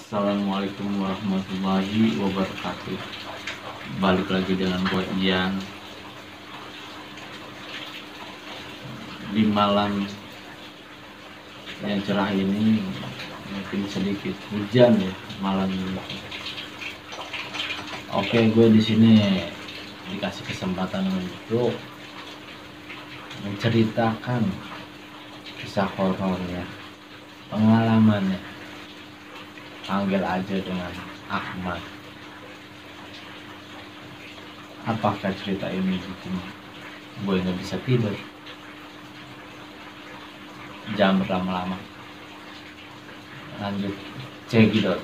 Assalamualaikum warahmatullahi wabarakatuh. Balik lagi dengan gue Ian. Di malam yang cerah ini mungkin sedikit hujan ya malam ini. Oke, gue di sini dikasih kesempatan untuk menceritakan kisah horornya, pengalamannya. Panggil aja dengan Ahmad. Apakah cerita ini bikin gue nggak bisa tidur? Jangan berlama-lama. Lanjut, cekidot.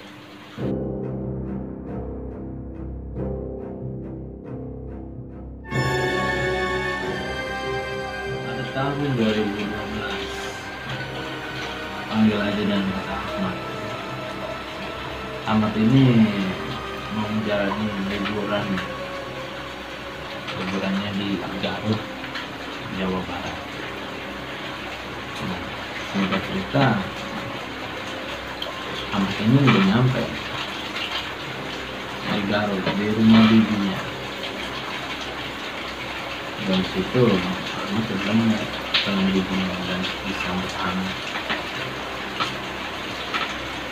Pada tahun 2012, panggil aja dengan kata Ahmad. Ahmad ini mau menjalani liburannya di Garut, Jawa Barat. Nah, singkat cerita, Ahmad ini udah nyampe di Garut, di rumah bibinya. Dan situ Ahmad ketemu dengan bibinya dan disambut hangat.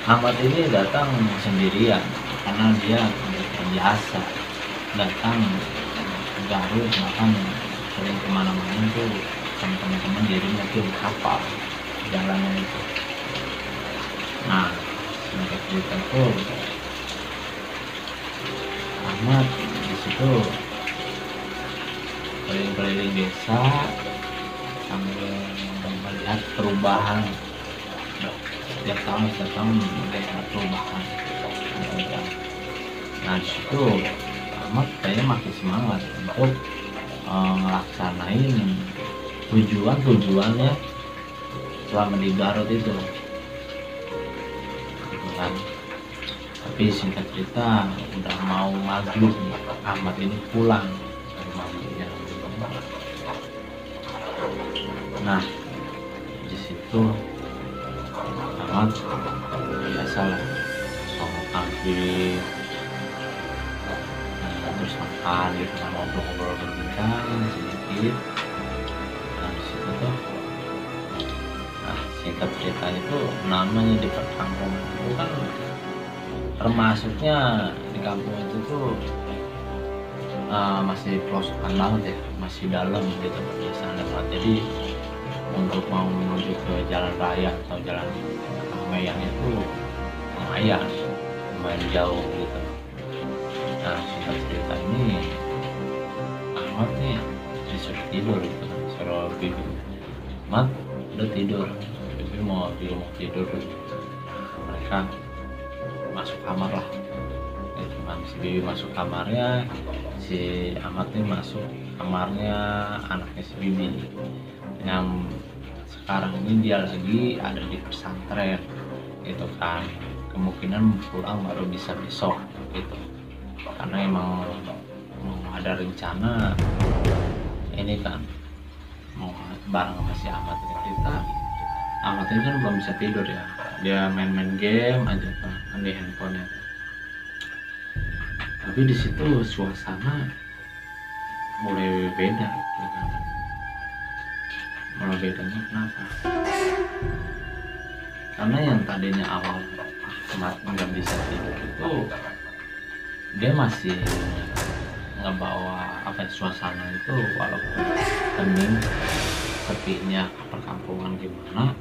Ahmad ini datang sendirian karena dia biasa datang ke Garut, bahkan sering kemana-mana tuh sama teman-teman, jadi mobil kapal jalannya itu. Nah, singkat cerita tuh Ahmad di situ keliling-keliling desa sambil melihat perubahan. Setiap tahun melihat perubahan. Nah, di situ Ahmad kayaknya makin semangat untuk ngelaksanain tujuannya selama di Garut itu, gitu kan. Tapi singkat cerita udah mau maghrib, Ahmad ini pulang dari maghribnya. Nah, di situ Ahmad biasalah sholat maghrib, terus makan gitu kan, ngobrol-ngobrol berbincang sedikit. Nah, di situ tuh, singkat cerita itu namanya di perkampungan itu kan termasuknya di kampung itu tuh masih pelosokan banget ya, masih dalam gitu pedesaan banget. Jadi untuk mau menuju ke jalan raya atau jalan ramaian itu lumayan jauh gitu. Nah, singkat cerita ini Ahmad nih disuruh tidur gitu, suruh bibi, Ahmad udah tidur, bibi mau tidur gitu. Mereka masuk kamar lah gitu kan. Si bibi masuk kamarnya, si Ahmad nih masuk kamarnya anaknya si bibi. Yang sekarang ini dia lagi ada di pesantren gitu kan, kemungkinan pulang baru bisa besok gitu, karena emang mau ada rencana ini kan, mau bareng sama si Ahmad ini. Cerita Ahmad ini kan belum bisa tidur ya, dia main-main game aja kan di handphonenya. Tapi di situ suasana mulai beda gitu. Malah bedanya kenapa? Karena yang tadinya awal Ahmad nggak bisa tidur itu, dia masih ngebawa suasana itu, walaupun hening sepinya perkampungan gimana,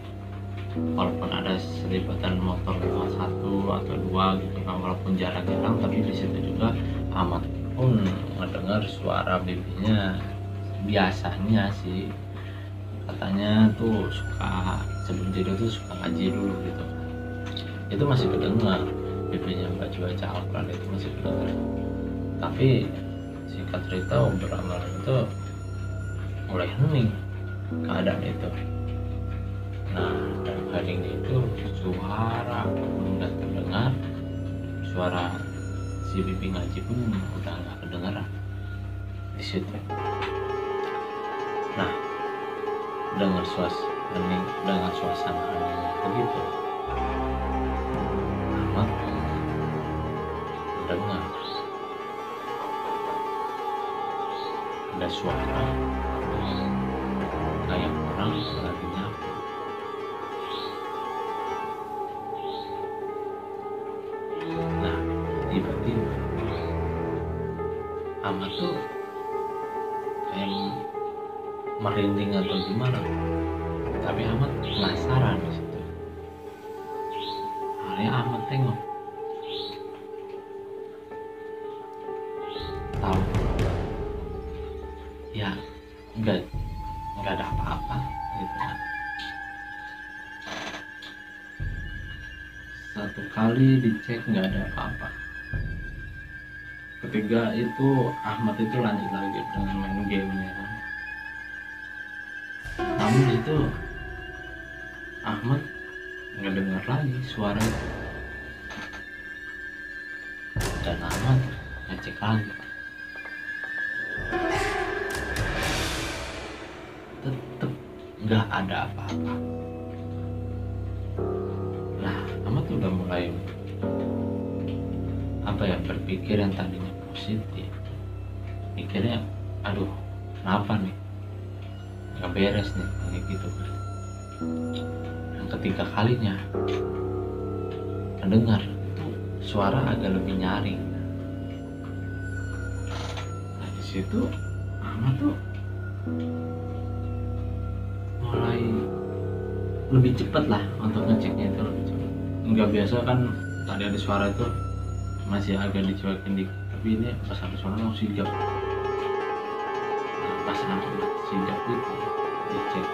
walaupun ada selipatan motor lewat satu atau dua gitu kan, walaupun jarang-jarang, tapi di situ juga Ahmad pun mendengar suara bibinya. Biasanya sih katanya tuh suka sebelum tidur tuh suka ngaji dulu gitu, itu masih kedengar. Bibinya baca Al-Quran itu masih kedengar. Tapi singkat cerita obrolan itu mulai hening keadaan itu. Nah, dari hening itu suara udah terdengar, suara si bibi ngaji pun udah nggak kedengaran di situ. Nah, dengan suasana hening begitu, Ahmad mendengar ada suara kayak orang lagi nyapu. Nah, tiba-tiba Ahmad tuh kayak merinding atau gimana, tapi Ahmad penasaran di situ. Akhirnya Ahmad tengok, tahu ya nggak ada apa-apa gitu kan. Satu kali dicek nggak ada apa-apa, ketiga itu Ahmad itu lanjut lagi dengan main gamenya kan. Namun itu Ahmad nggak dengar lagi suara itu, dan Ahmad ngecek lagi, tetep nggak ada apa-apa. Nah, Ahmad udah mulai berpikir yang tadinya positif, mikirnya aduh kenapa nih, nggak beres nih kayak gitu kan. Yang ketiga kalinya mendengar itu suara agak lebih nyaring. Nah, di situ Ahmad tuh mulai lebih cepat lah untuk ngeceknya, itu lebih cepat. Nggak biasa kan, tadi ada suara itu masih agak dicuekin dikit, tapi ini pas ada suara langsung sigap. Nah, pas Ahmad sigap itu dicek,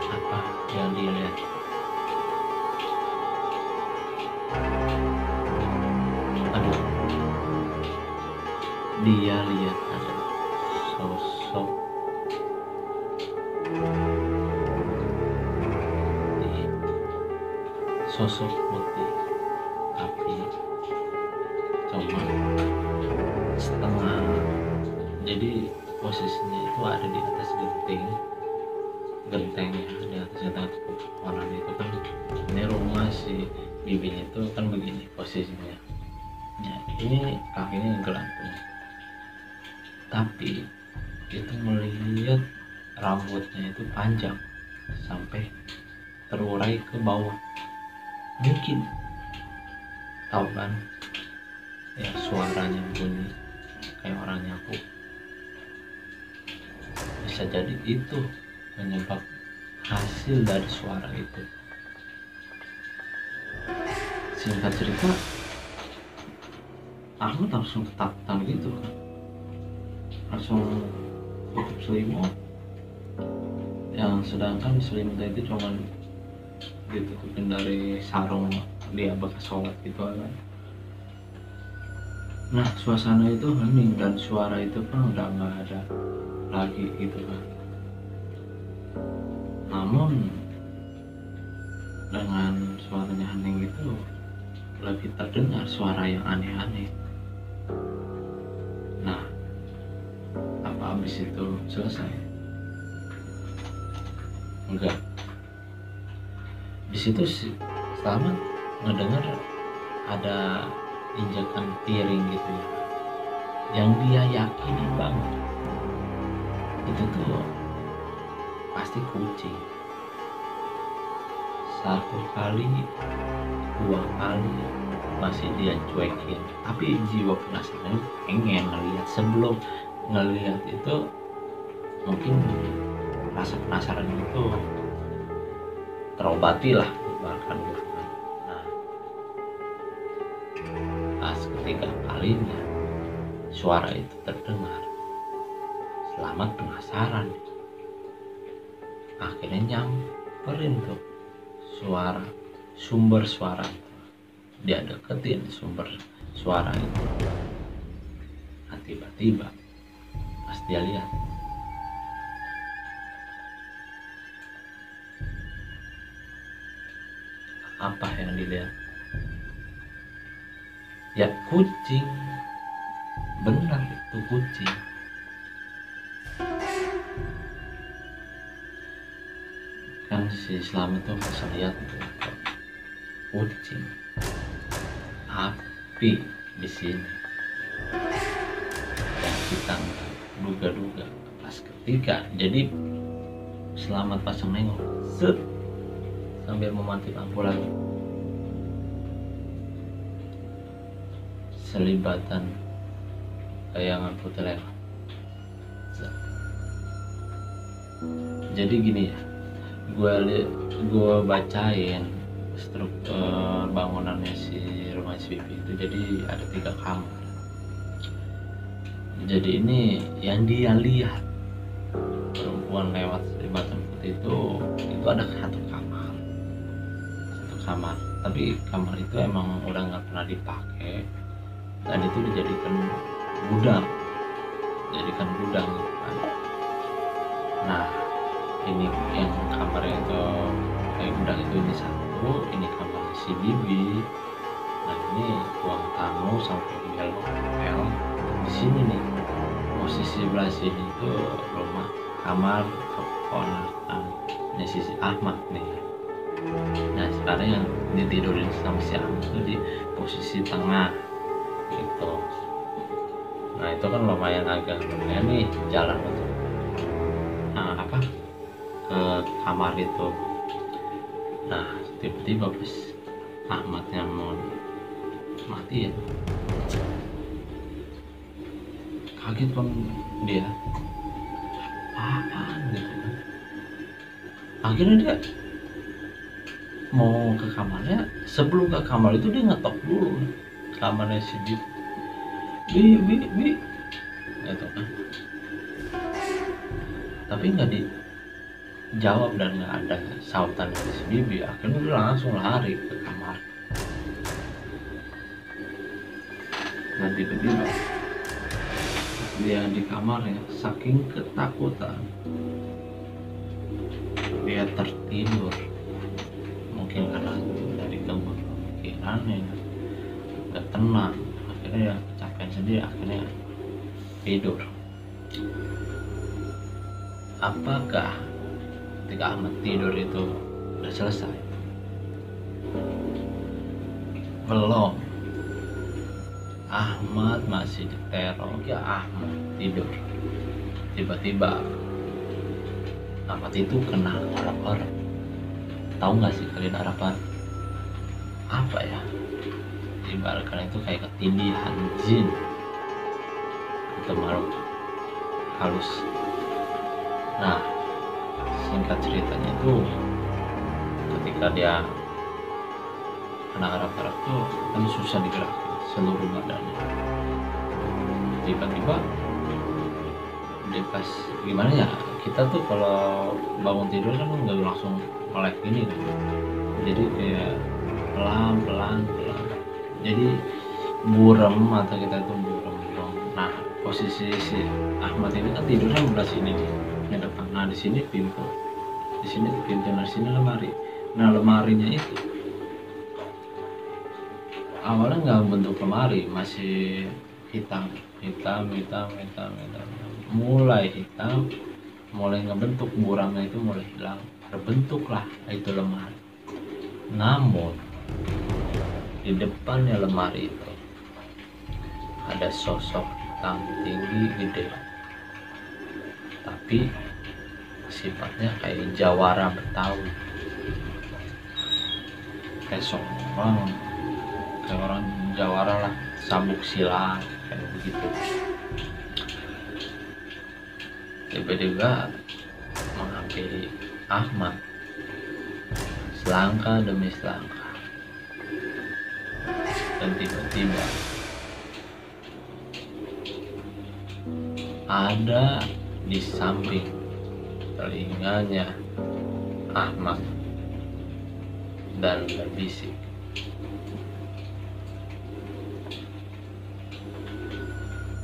apa yang dilihat? Aduh, dia lihat ada sosok putih, tapi cuma setengah. Jadi posisinya itu ada di atas gentengnya, di atas genteng orang itu kan. Ini rumah si bibinya itu kan begini posisinya ya, ini kakinya gelantung, tapi itu melihat rambutnya itu panjang sampai terurai ke bawah. Mungkin tahu kan ya, suaranya bunyi kayak orang nyapu, bisa jadi itu penyebab hasil dari suara itu. Singkat cerita, Ahmad langsung ketakutan gitu kan, langsung tutup selimut, yang sedangkan selimut itu cuman ditutupin dari sarung dia bekas sholat gitu kan. Nah, suasana itu hening dan suara itu kan udah nggak ada lagi gitu kan. Namun dengan suaranya hening itu lebih terdengar suara yang aneh-aneh. Nah, apa habis itu selesai? Enggak. Di situ Selamat ngedengar ada injakan piring gitu ya, yang dia yakini banget itu tuh pasti kucing. Satu kali, dua kali masih dia cuekin, tapi jiwa penasaran pengen ngelihat. Sebelum ngelihat itu mungkin rasa penasaran itu terobati lah bahkan gitu kan. Nah, pas ketiga kalinya suara itu terdengar, Selamat penasaran, akhirnya nyamperin tuh sumber suara itu. Dia deketin sumber suara itu. Nah, tiba-tiba pas dia lihat, apa yang dilihat? Ya kucing, benar itu kucing. kan si Slamet tuh pas lihat kucing api di sini yang kita nggak duga-duga. Pas ketika jadi Slamet pasang nengok set sambil memati lampu lagi, selibatan bayangan putih lewat. Jadi gini ya, gue bacain struktur bangunannya si rumah si Vivi itu. Jadi ada 3 kamar. Jadi ini yang dia lihat perempuan lewat selibatan putih itu ada satu kamar, tapi kamar itu emang udah nggak pernah dipakai dan itu dijadikan gudang gitu kan. Nah ini yang kamarnya itu kayak gudang itu, ini satu, ini kamar si Bibi. Nah ini ruang tamu sampai bel di sini nih, posisi sebelah sini itu rumah kamar keponakannya si Ahmad nih. Nah sekarang yang ditidurin sama si Ahmad itu di posisi tengah gitu. Nah itu kan lumayan agak lumayan nih jalan untuk ke kamar itu. Nah tiba-tiba pas Ahmadnya mau mati ya, kaget kan dia, apaan gitu kan. Akhirnya dia mau ke kamarnya, sebelum ke kamar itu dia ngetok dulu kamarnya si Bi gitu kan, tapi nggak dijawab dan nggak ada sautan dari si Bibi. Akhirnya dia langsung lari ke kamar. Dan tiba-tiba dia di kamarnya, saking ketakutan dia tertidur, mungkin karena dari gangguan pemikirannya nggak tenang. Akhirnya ya kecapean sendiri, akhirnya tidur. Apakah ketika Ahmad tidur itu udah selesai? Belum. Ahmad masih diteror. Ya Ahmad tidur, tiba-tiba Ahmad itu kena arah-arah. Tahu nggak sih kalian arah-arah apa ya? Ibaratkan itu kayak ketindihan jin atau makhluk halus. Nah singkat ceritanya itu ketika dia kena arah-arah tuh kan susah digerakin seluruh badannya. Tiba-tiba dia pas gimana ya, kita tuh kalau bangun tidur kan nggak langsung melek gini kan, jadi kayak pelan. Jadi burem atau kita tuh burem. Nah posisi si Ahmad ini kan tidurnya sebelah sini nih, di depan. Nah di sini pintu, di sini pintu, nah di sini lemari. Nah lemarinya itu awalnya nggak bentuk lemari, masih hitam, mulai hitam, mulai ngebentuk, buramnya itu mulai hilang, terbentuklah itu lemari. Namun di depannya lemari itu ada sosok hitam tinggi gede, tapi sifatnya kayak jawara Betawi, kayak orang jawara lah, sabuk silang kayak begitu. Tiba-tiba menghampiri Ahmad selangkah demi selangkah, dan tiba-tiba ada di samping telinganya Ahmad dan berbisik,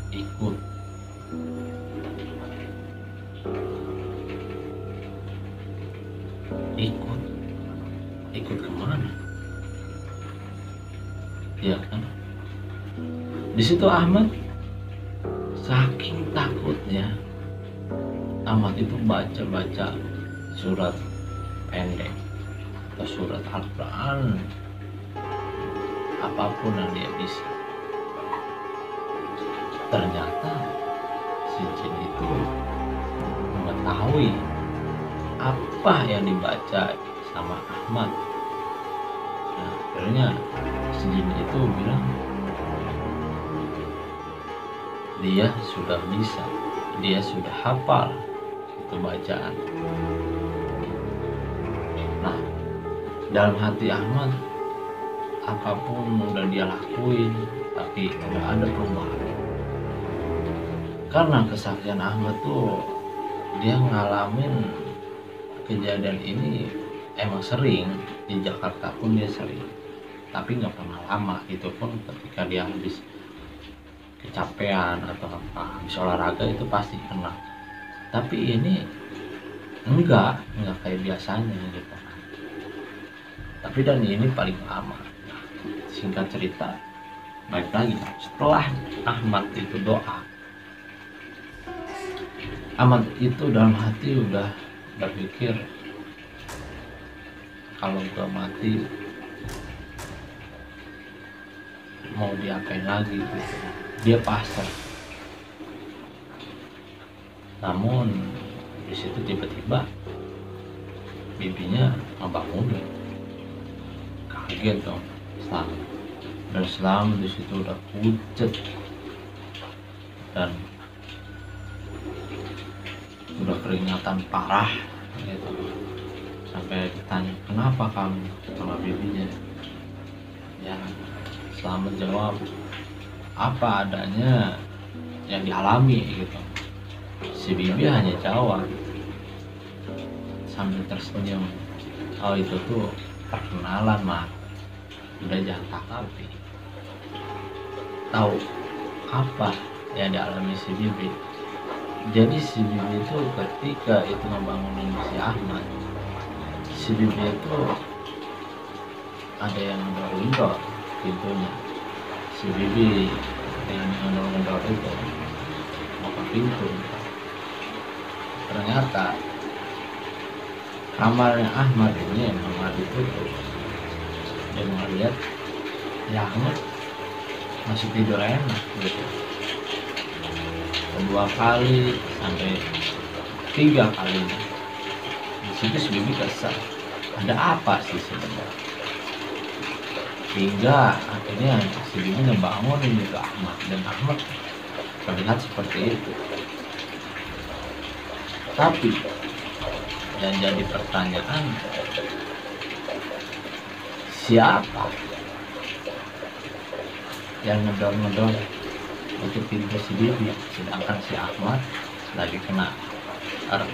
ikut. Ikut kemana? Ya kan? Di situ Ahmad saking takutnya, Ahmad itu baca surat pendek atau surat Al-Quran, apapun yang dia bisa. Ternyata si jin itu mengetahui apa yang dibaca sama Ahmad. Nah, akhirnya si jin itu bilang dia sudah bisa, dia sudah hafal itu bacaan. Nah, dalam hati Ahmad, apapun udah dia lakuin tapi nggak ada perubahan. Karena kesaktian Ahmad tuh, dia ngalamin kejadian ini emang sering, di Jakarta pun dia sering, tapi nggak pernah lama. Itu pun ketika dia habis kecapean atau apa, habis olahraga itu pasti kena. Tapi ini enggak kayak biasanya gitu. Tapi dan ini paling lama. Singkat cerita, balik lagi setelah Ahmad itu doa, Ahmad itu dalam hati udah berpikir, kalau gua mati mau diapain lagi gitu. Dia pasrah. Namun di situ tiba-tiba bibinya ngebangunin. Kaget dong Islam. Dan Islam di situ udah pucet dan udah keringatan parah gitu. Sampai ditanya, kenapa kamu, sama bibinya? Ya, Selamat jawab apa adanya yang dialami gitu. Si bibi hanya jawab sambil tersenyum, oh itu tuh perkenalan mah, udah jangan takapi. Tahu apa yang dialami si bibi? Jadi si bibi itu ketika itu ngebangunin si Ahmad, si bibi itu ada yang ngedor-ngedor pintunya. Si bibi yang ngedor-ngedor itu mau ke pintu. Ternyata kamarnya Ahmad ini memang ditutup. Dia melihat ya Ahmad masih tidur enak gitu. Kedua kali sampai 3 kalinya. Di situ si bibi kesal. Ada apa sih sebenarnya? Hingga akhirnya si bibi ngebangunin itu Ahmad, dan Ahmad terlihat seperti itu. Tapi yang jadi pertanyaan, siapa yang ngedor-ngedor untuk pintu si bibi, sedangkan si Ahmad lagi kena er